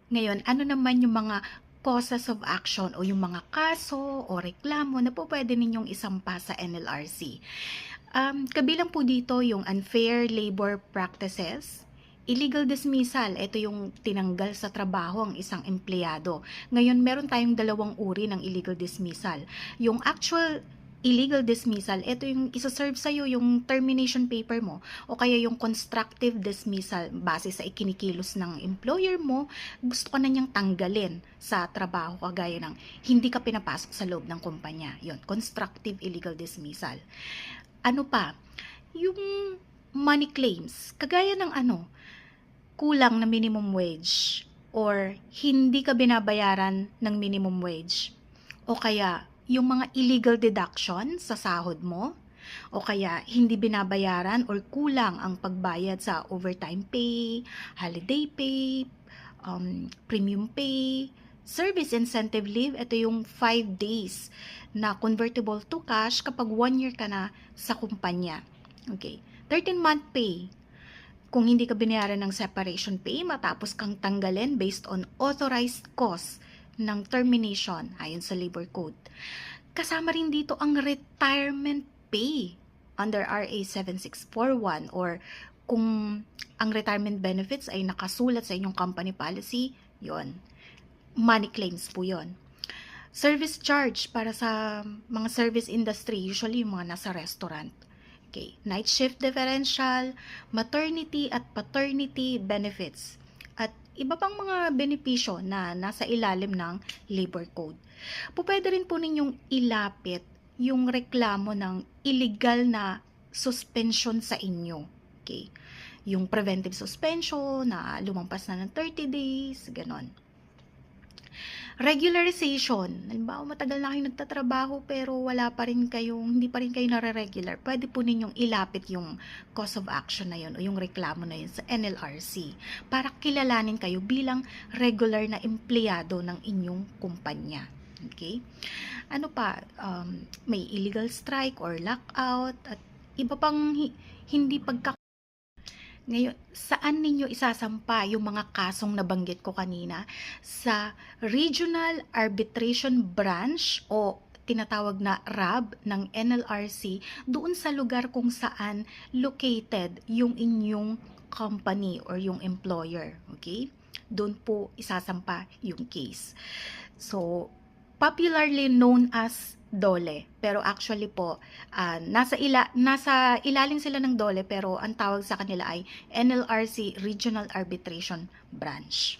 Ngayon, ano naman yung mga causes of action o yung mga kaso o reklamo na po pwede ninyong isampa sa NLRC? Kabilang po dito yung unfair labor practices, illegal dismissal, ito yung tinanggal sa trabaho ang isang empleyado. Ngayon, meron tayong dalawang uri ng illegal dismissal. Yung actual illegal dismissal, ito yung isa-serve sa'yo yung termination paper mo o kaya yung constructive dismissal base sa ikinikilos ng employer mo, gusto ka na niyang tanggalin sa trabaho kagaya ng hindi ka pinapasok sa loob ng kumpanya. Yun, constructive illegal dismissal. Ano pa? Yung money claims, kagaya ng kulang na minimum wage or hindi ka binabayaran ng minimum wage o kaya yung mga illegal deduction sa sahod mo o kaya hindi binabayaran or kulang ang pagbayad sa overtime pay, holiday pay, premium pay, service incentive leave, ito yung 5 days na convertible to cash kapag 1 year ka na sa kumpanya. Okay. 13-month pay, kung hindi ka binayaran ng separation pay matapos kang tanggalin based on authorized cause ng termination ayon sa labor code. Kasama rin dito ang retirement pay under RA 7641 or kung ang retirement benefits ay nakasulat sa inyong company policy, yon, money claims po yon. Service charge para sa mga service industry, usually yung mga nasa restaurant. Okay. Night shift differential, maternity at paternity benefits, at iba pang mga benepisyo na nasa ilalim ng labor code. Pwede rin po ninyong ilapit yung reklamo ng illegal na suspension sa inyo. Okay. Yung preventive suspension na lumampas na ng 30 days, ganon. Regularization. Halimbawa, matagal na kayong nagtatrabaho pero hindi pa rin kayo nare-regular. Pwede po ninyong ilapit yung cause of action na yun o yung reklamo na yun sa NLRC para kilalanin kayo bilang regular na empleyado ng inyong kumpanya. Okay? Ano pa? May illegal strike or lockout at iba pang hindi ngayon, saan ninyo isasampa yung mga kasong nabanggit ko kanina? Sa Regional Arbitration Branch o tinatawag na RAB ng NLRC, doon sa lugar kung saan located yung inyong company or yung employer. Okay? Doon po isasampa yung case. So, popularly known as DOLE. Pero actually po, nasa ilalim sila ng DOLE pero ang tawag sa kanila ay NLRC Regional Arbitration Branch.